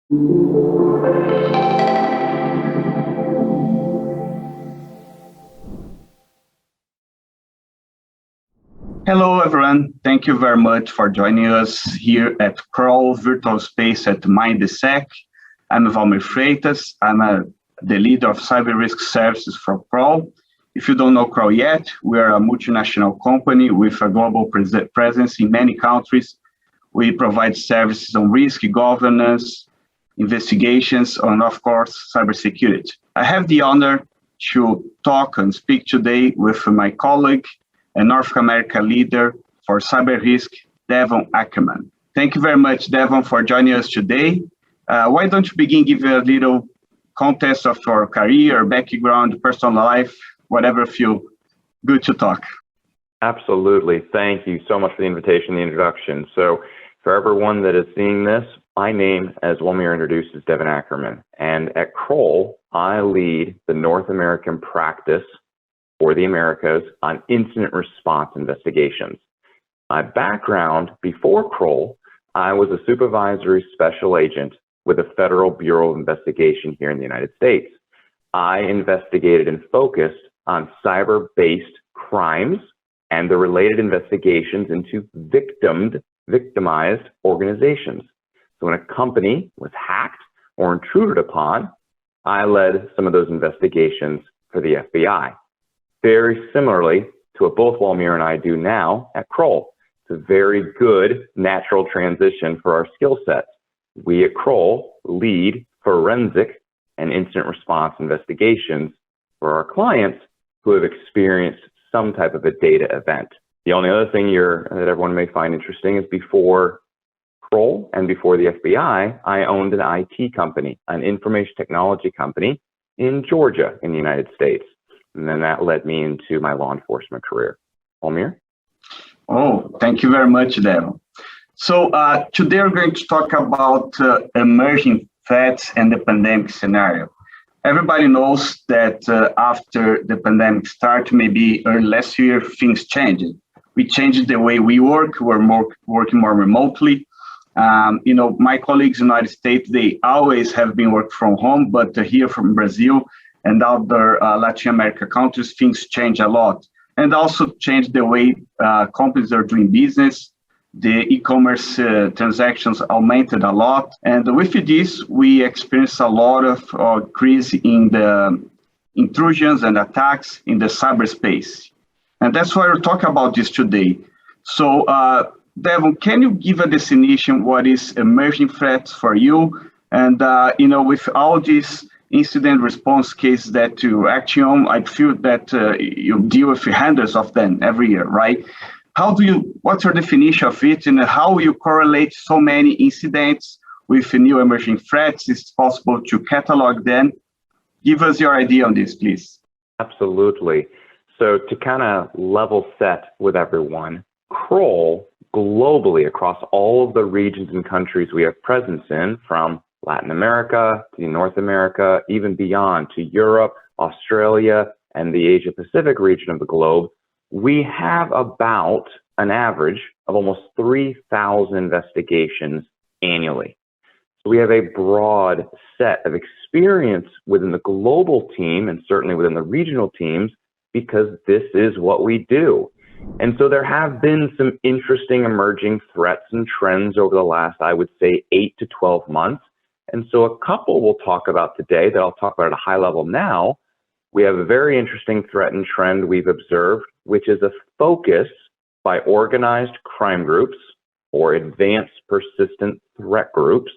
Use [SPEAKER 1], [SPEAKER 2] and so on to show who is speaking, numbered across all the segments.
[SPEAKER 1] Hello, everyone. Thank you very much for joining us here at Kroll Virtual Space at MindSec. I'm Walmir Freitas. I'm the leader of Cyber Risk Services for Kroll. If you don't know Kroll yet, we are a multinational company with a global presence in many countries. We provide services on risk governance, investigations, and of course, cybersecurity. I have the honor to talk and speak today with my colleague and North America leader for Cyber Risk, Devon Ackerman. Thank you very much, Devon, for joining us today. Why don't you begin giving a little context of your career, background, personal life, whatever feel good to talk.
[SPEAKER 2] Absolutely. Thank you so much for the invitation, the introduction. So for everyone that is seeing this, my name, as Walmir introduced, is Devon Ackerman. And at Kroll, I lead the North American practice for the Americas on incident response investigations. My background before Kroll, I was a supervisory special agent with the Federal Bureau of Investigation here in the United States. I investigated and focused on cyber-based crimes and the related investigations into victimized organizations. So when a company was hacked or intruded upon, I led some of those investigations for the FBI. Very similarly to what both Walmir and I do now at Kroll. It's a very good natural transition for our skill sets. We at Kroll lead forensic and incident response investigations for our clients who have experienced some type of a data event. The only other thing that everyone may find interesting is before Kroll and before the FBI, I owned an IT company, an information technology company in Georgia in the United States. And then that led me into my law enforcement career. Walmir?
[SPEAKER 1] Oh, thank you very much, Devon. So today we're going to talk about emerging threats and the pandemic scenario. Everybody knows that after the pandemic started, maybe early last year, things changed. We changed the way we work. We're working more remotely. My colleagues in the United States, they always have been working from home, but here from Brazil and other Latin America countries, things change a lot. And also change the way companies are doing business. The e-commerce transactions augmented a lot. And with this, we experienced a lot of increase in the intrusions and attacks in the cyberspace. And that's why we're talking about this today. So, Devon, can you give a definition what is emerging threats for you? And, with all these incident response cases that you act on, I feel that you deal with hundreds of them every year, right? What's your definition of it, and how you correlate so many incidents with new emerging threats? Is it possible to catalog them? Give us your idea on this, please.
[SPEAKER 2] Absolutely. So to kind of level set with everyone, Kroll globally across all of the regions and countries we have presence in, from Latin America to North America, even beyond to Europe, Australia, and the Asia Pacific region of the globe, we have about an average of almost 3,000 investigations annually. So we have a broad set of experience within the global team and certainly within the regional teams, because this is what we do. And so there have been some interesting emerging threats and trends over the last, I would say, 8 to 12 months. And so a couple we'll talk about today that I'll talk about at a high level now. We have a very interesting threat and trend we've observed, which is a focus by organized crime groups or advanced persistent threat groups,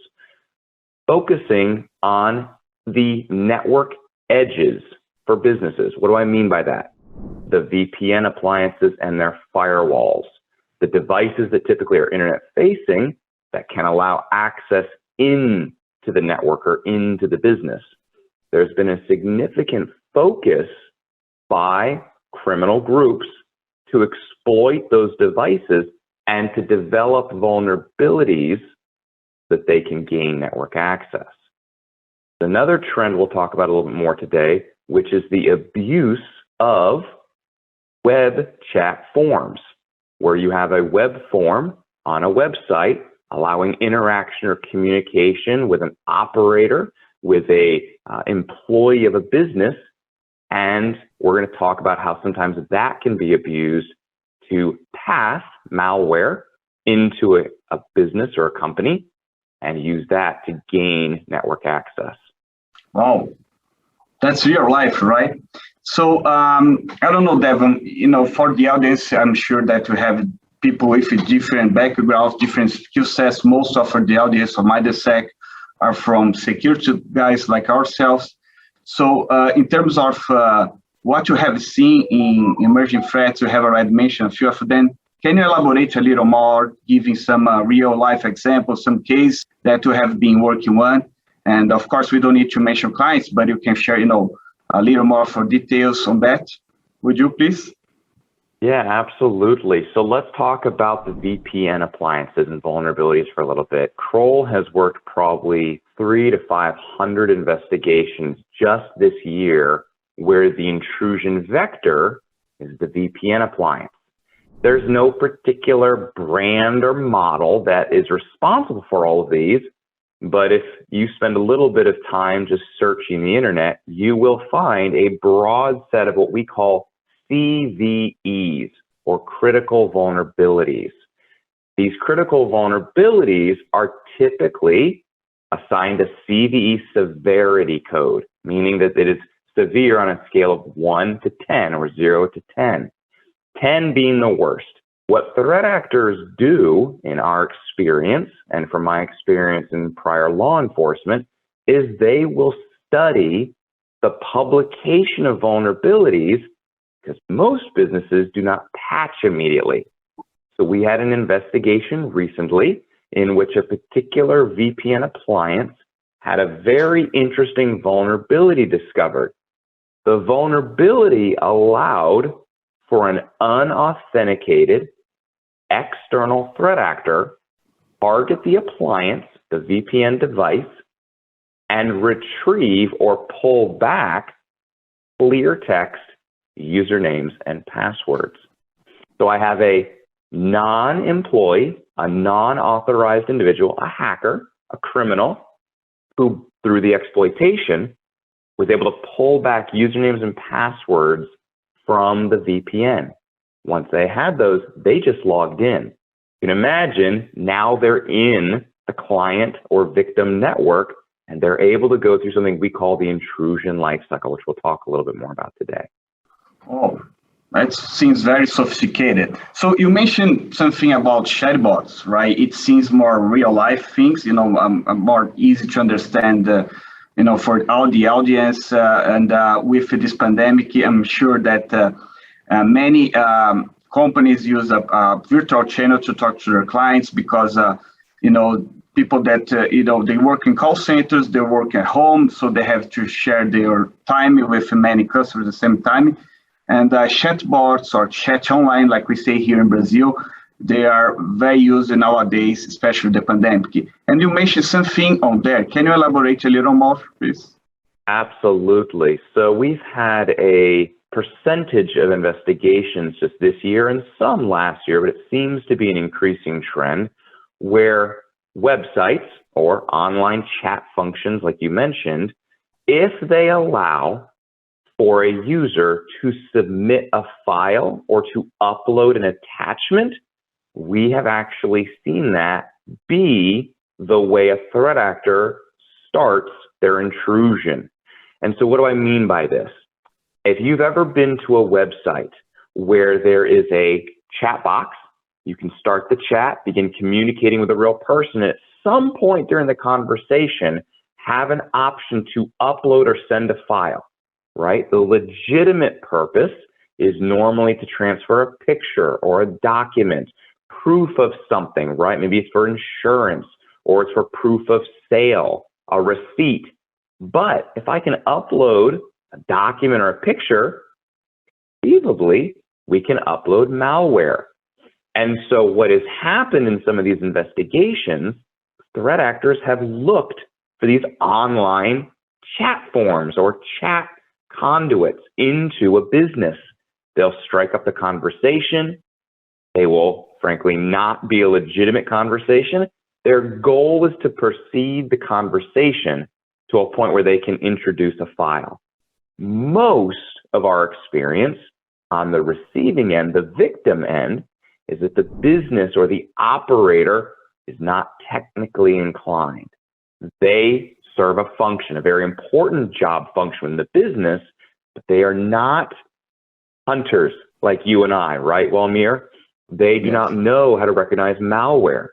[SPEAKER 2] focusing on the network edges for businesses. What do I mean by that? The VPN appliances and their firewalls, the devices that typically are internet facing that can allow access into the network or into the business. There's been a significant focus by criminal groups to exploit those devices and to develop vulnerabilities that they can gain network access. Another trend we'll talk about a little bit more today, which is the abuse of web chat forms, where you have a web form on a website allowing interaction or communication with an operator, with a employee of a business. And we're going to talk about how sometimes that can be abused to pass malware into a business or a company and use that to gain network access.
[SPEAKER 1] Wow, that's real life, right? So I don't know, Devon, for the audience, I'm sure that we have people with different backgrounds, different skill sets. Most of the audience of MindSec are from security guys like ourselves. So in terms of what you have seen in emerging threats, you have already mentioned a few of them. Can you elaborate a little more, giving some real life examples, some case that you have been working on? And of course, we don't need to mention clients, but you can share, a little more for details on that. Would you please?
[SPEAKER 2] Yeah, absolutely. So let's talk about the VPN appliances and vulnerabilities for a little bit. Kroll has worked probably 300 to 500 investigations just this year where the intrusion vector is the VPN appliance. There's no particular brand or model that is responsible for all of these, but if you spend a little bit of time just searching the internet, you will find a broad set of what we call CVEs, or critical vulnerabilities. These critical vulnerabilities are typically assigned a CVE severity code, meaning that it is severe on a scale of 1 to 10 or 0 to 10, 10 being the worst. What threat actors do in our experience, and from my experience in prior law enforcement, is they will study the publication of vulnerabilities because most businesses do not patch immediately. So we had an investigation recently in which a particular VPN appliance had a very interesting vulnerability discovered. The vulnerability allowed for an unauthenticated external threat actor target the appliance, the VPN device, and retrieve or pull back clear text usernames and passwords. So I have a non-employee, a non-authorized individual, a hacker, a criminal, who through the exploitation was able to pull back usernames and passwords from the VPN. Once they had those, they just logged in. You can imagine now they're in the client or victim network, and they're able to go through something we call the intrusion lifecycle, which we'll talk a little bit more about today.
[SPEAKER 1] Oh, that seems very sophisticated. So you mentioned something about chatbots, right? It seems more real life things, more easy to understand, for all the audience. And with this pandemic, I'm sure that many companies use a virtual channel to talk to their clients because, people that, they work in call centers, they work at home, so they have to share their time with many customers at the same time. And chatbots or chat online, like we say here in Brazil, they are very used nowadays, especially the pandemic. And you mentioned something on there. Can you elaborate a little more, please?
[SPEAKER 2] Absolutely. So we've had a percentage of investigations just this year and some last year, but it seems to be an increasing trend where websites or online chat functions, like you mentioned, if they allow for a user to submit a file or to upload an attachment, we have actually seen that be the way a threat actor starts their intrusion. And so what do I mean by this? If you've ever been to a website where there is a chat box, you can start the chat, begin communicating with a real person, and at some point during the conversation, have an option to upload or send a file. Right? The legitimate purpose is normally to transfer a picture or a document, proof of something, right? Maybe it's for insurance or it's for proof of sale, a receipt. But if I can upload a document or a picture, conceivably, we can upload malware. And so what has happened in some of these investigations, threat actors have looked for these online chat forms or chat conduits into a business. They'll strike up the conversation. They will, frankly, not be a legitimate conversation. Their goal is to proceed the conversation to a point where they can introduce a file. Most of our experience on the receiving end, the victim end, is that the business or the operator is not technically inclined. They serve a function, a very important job function in the business, but they are not hunters like you and I, right, Walmir? They do not know how to recognize malware.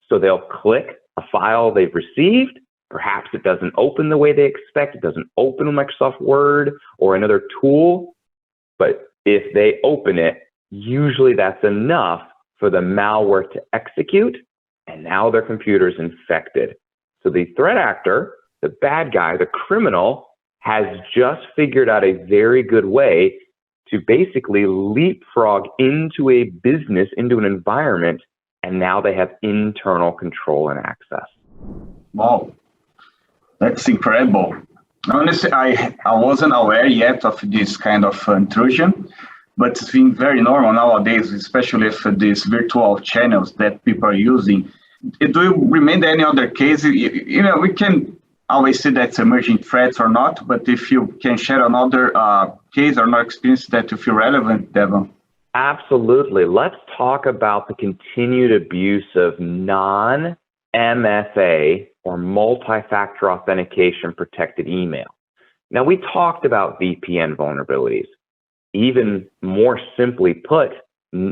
[SPEAKER 2] So they'll click a file they've received. Perhaps it doesn't open the way they expect. It doesn't open Microsoft Word or another tool. But if they open it, usually that's enough for the malware to execute, and now their computer is infected. So the threat actor, the bad guy, the criminal, has just figured out a very good way to basically leapfrog into a business, into an environment, and now they have internal control and access.
[SPEAKER 1] Wow, that's incredible. Honestly, I wasn't aware yet of this kind of intrusion, but it's been very normal nowadays, especially for these virtual channels that people are using. Do you remember any other case? You know, we can always say that's emerging threats or not, but if you can share another case or another experience that you feel relevant, Devon.
[SPEAKER 2] Absolutely. Let's talk about the continued abuse of non-MFA or multi-factor authentication protected email. Now, we talked about VPN vulnerabilities. Even more simply put,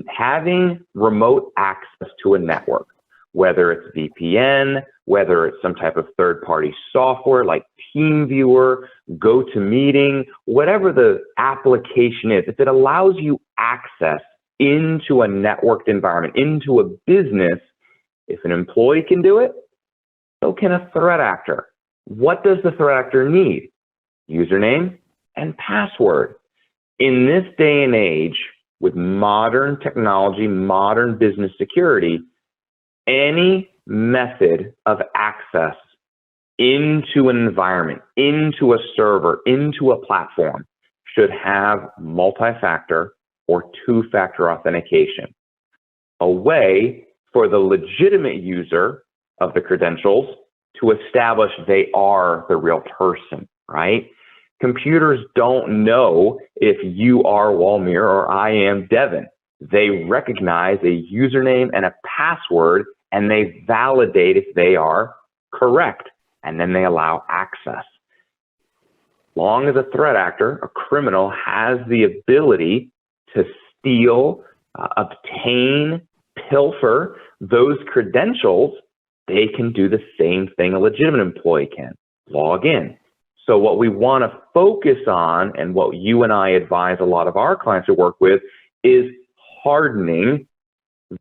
[SPEAKER 2] having remote access to a network, whether it's VPN, whether it's some type of third-party software like TeamViewer, GoToMeeting, whatever the application is, if it allows you access into a networked environment, into a business, if an employee can do it, so can a threat actor. What does the threat actor need? Username and password. In this day and age, with modern technology, modern business security, any method of access into an environment, into a server, into a platform should have multi-factor or two-factor authentication. A way for the legitimate user of the credentials to establish they are the real person, right? Computers don't know if you are Walmir or I am Devon. They recognize a username and a password, and they validate if they are correct, and then they allow access. Long as a threat actor, a criminal, has the ability to steal, obtain, pilfer those credentials, they can do the same thing a legitimate employee can, log in. So what we want to focus on, and what you and I advise a lot of our clients to work with, is hardening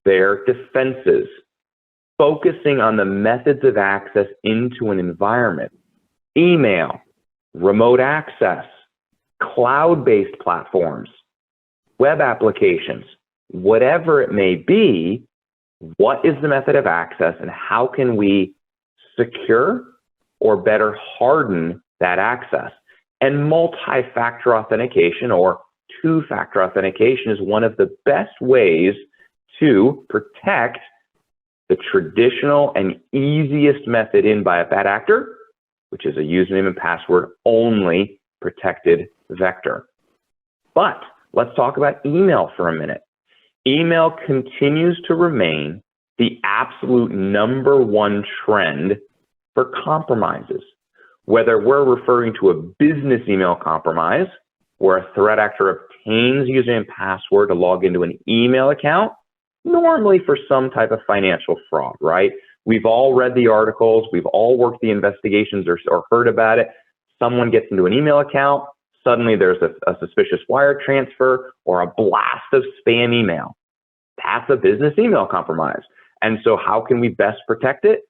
[SPEAKER 2] their defenses, focusing on the methods of access into an environment. Email, remote access, cloud-based platforms, web applications, whatever it may be, what is the method of access and how can we secure or better harden that access? And multi-factor authentication or two-factor authentication is one of the best ways to protect the traditional and easiest method in by a bad actor, which is a username and password only protected vector. But let's talk about email for a minute. Email continues to remain the absolute #1 trend for compromises. Whether we're referring to a business email compromise, where a threat actor obtains username and password to log into an email account, normally for some type of financial fraud, right? We've all read the articles, we've all worked the investigations or heard about it. Someone gets into an email account, suddenly there's a suspicious wire transfer or a blast of spam email. That's a business email compromise. And so how can we best protect it?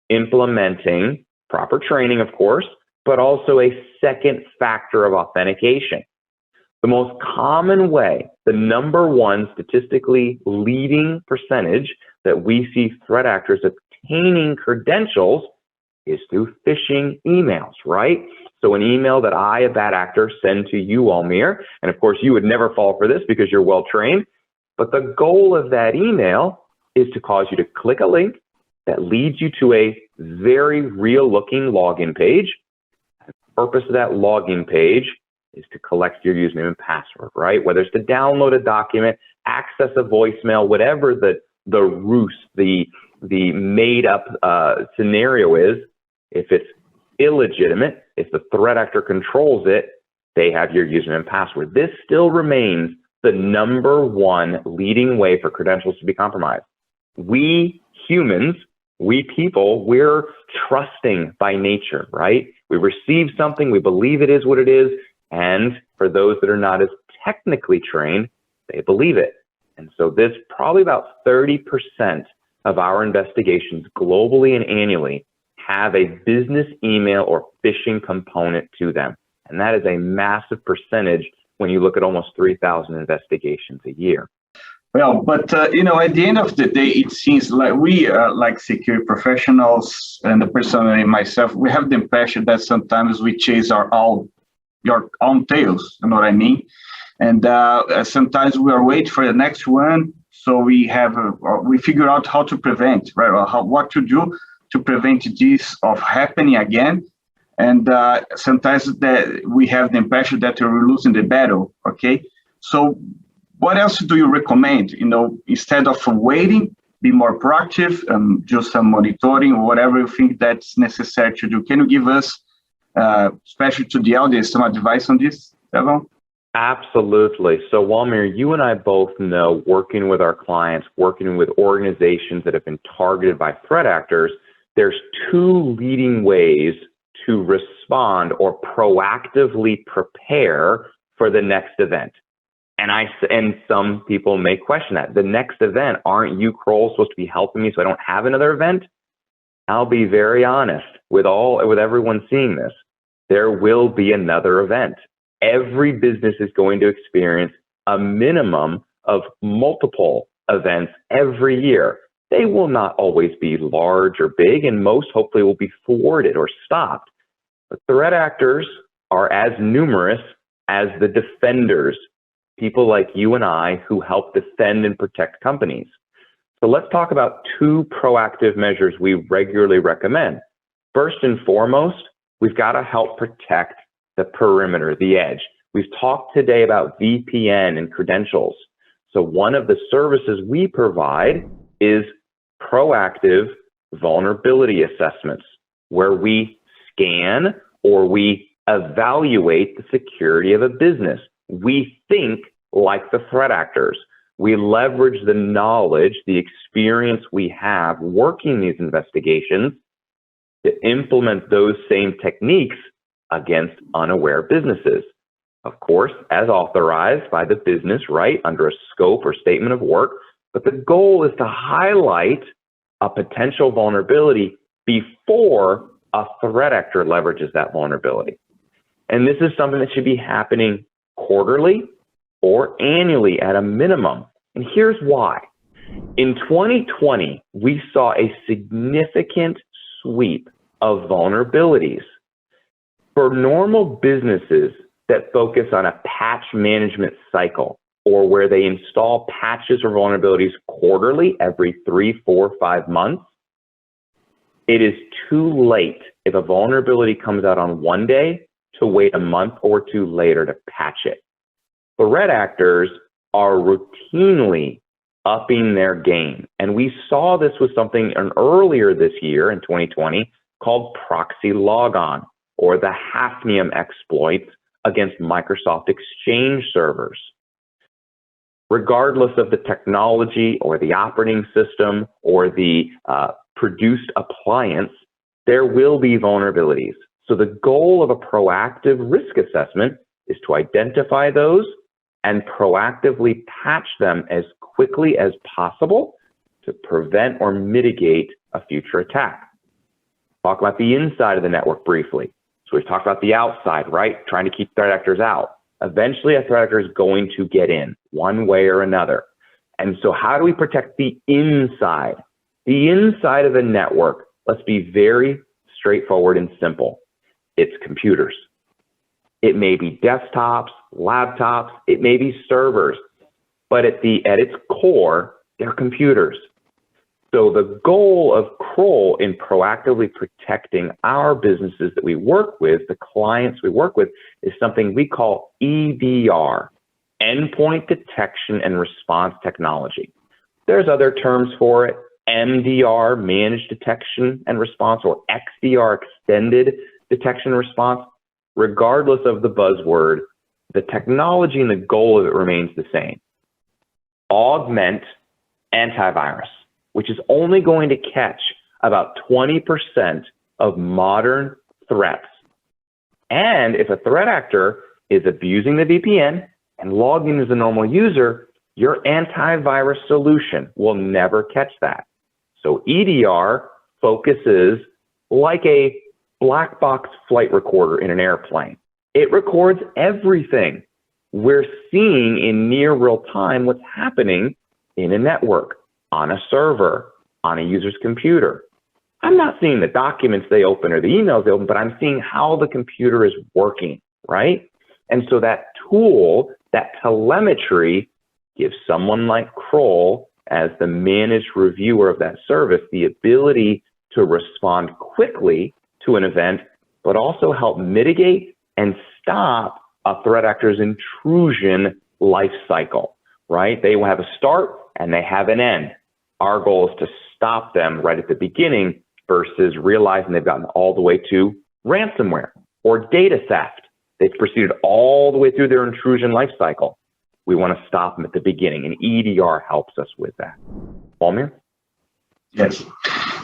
[SPEAKER 2] Implementing proper training, of course, but also a second factor of authentication. The most common way, the #1 statistically leading percentage that we see threat actors obtaining credentials is through phishing emails, right? So an email that I, a bad actor, send to you, Walmir, and of course you would never fall for this because you're well trained, but the goal of that email is to cause you to click a link that leads you to a very real-looking login page. The purpose of that login page is to collect your username and password, right? Whether it's to download a document, access a voicemail, whatever the ruse, the made-up scenario is, if it's illegitimate, if the threat actor controls it, they have your username and password. This still remains the #1 leading way for credentials to be compromised. We humans, we people, we're trusting by nature, right? We receive something, we believe it is what it is, and for those that are not as technically trained, they believe it. And so this, probably about 30% of our investigations globally and annually have a business email or phishing component to them. And that is a massive percentage when you look at almost 3,000 investigations a year.
[SPEAKER 1] Well, but at the end of the day, it seems like we are like security professionals, and personally myself, we have the impression that sometimes we chase your own tails, you know what I mean? And sometimes we are waiting for the next one, so we figure out how to prevent, right? Or what to do to prevent this of happening again. And sometimes that we have the impression that we're losing the battle. Okay, so what else do you recommend? Instead of waiting, be more proactive, do some monitoring or whatever you think that's necessary to do. Can you give us, especially to the audience, some advice on this, Devon?
[SPEAKER 2] Absolutely. So Walmir, you and I both know, working with our clients, working with organizations that have been targeted by threat actors, there's 2 leading ways to respond or proactively prepare for the next event. And some people may question that. The next event, aren't you, Kroll, supposed to be helping me so I don't have another event? I'll be very honest with everyone seeing this. There will be another event. Every business is going to experience a minimum of multiple events every year. They will not always be large or big, and most hopefully will be thwarted or stopped. But threat actors are as numerous as the defenders, people like you and I who help defend and protect companies. So let's talk about 2 proactive measures we regularly recommend. First and foremost, we've got to help protect the perimeter, the edge. We've talked today about VPN and credentials. So one of the services we provide is proactive vulnerability assessments, where we scan or we evaluate the security of a business. We think like the threat actors. We leverage the knowledge, the experience we have working these investigations to implement those same techniques against unaware businesses. Of course, as authorized by the business, right, under a scope or statement of work, but the goal is to highlight a potential vulnerability before a threat actor leverages that vulnerability. And this is something that should be happening quarterly or annually at a minimum. And here's why. In 2020, we saw a significant sweep of vulnerabilities. For normal businesses that focus on a patch management cycle, or where they install patches or vulnerabilities quarterly, every 3, 4, 5 months, it is too late if a vulnerability comes out on one day to wait a month or 2 later to patch it. Threat actors are routinely upping their game. And we saw this with something earlier this year in 2020 called proxy logon, or the Hafnium exploits against Microsoft Exchange servers. Regardless of the technology or the operating system or the produced appliance, there will be vulnerabilities. So the goal of a proactive risk assessment is to identify those and proactively patch them as quickly as possible to prevent or mitigate a future attack. Talk about the inside of the network briefly. So we've talked about the outside, right? Trying to keep threat actors out. Eventually, a threat actor is going to get in one way or another. And so how do we protect the inside? The inside of the network, let's be very straightforward and simple. It's computers. It may be desktops, laptops, it may be servers, but at its core, they're computers. So the goal of Kroll in proactively protecting our businesses that we work with, the clients we work with, is something we call EDR, endpoint detection and response technology. There's other terms for it, MDR, managed detection and response, or XDR, extended detection and response. Regardless of the buzzword, the technology and the goal of it remains the same. Augment antivirus, which is only going to catch about 20% of modern threats. And if a threat actor is abusing the VPN and logged in as a normal user, your antivirus solution will never catch that. So EDR focuses like a black box flight recorder in an airplane. It records everything. We're seeing in near real time what's happening in a network, on a server, on a user's computer. I'm not seeing the documents they open or the emails they open, but I'm seeing how the computer is working, right? And so that tool, that telemetry, gives someone like Kroll, as the managed reviewer of that service, the ability to respond quickly to an event, but also help mitigate and stop a threat actor's intrusion life cycle, right? They will have a start and they have an end. Our goal is to stop them right at the beginning versus realizing they've gotten all the way to ransomware or data theft. They've proceeded all the way through their intrusion life cycle. We want to stop them at the beginning, and EDR helps us with that. Walmir?
[SPEAKER 1] Yes,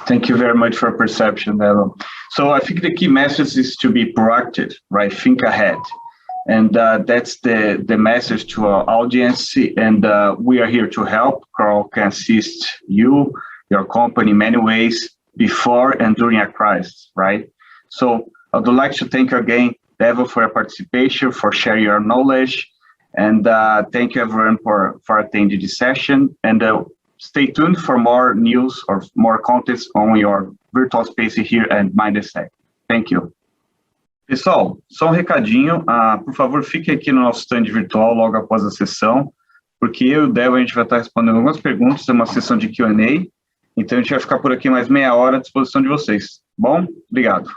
[SPEAKER 1] thank you very much for perception, Devon. So I think the key message is to be proactive, right? Think ahead. And that's the message to our audience. And we are here to help. Kroll can assist you, your company in many ways before and during a crisis, right? So I would like to thank again, Devon, for your participation, for sharing your knowledge. And thank you everyone for attending this session. And stay tuned for more news or more contents on your virtual space here at Mindset. Thank you. Pessoal, só recadinho, por favor, fique aqui no nosso stand virtual logo após a sessão, porque eu e o Devon, a gente vai estar respondendo algumas perguntas, é uma sessão de Q&A, então a gente vai ficar por aqui mais meia hora à disposição de vocês. Bom? Obrigado.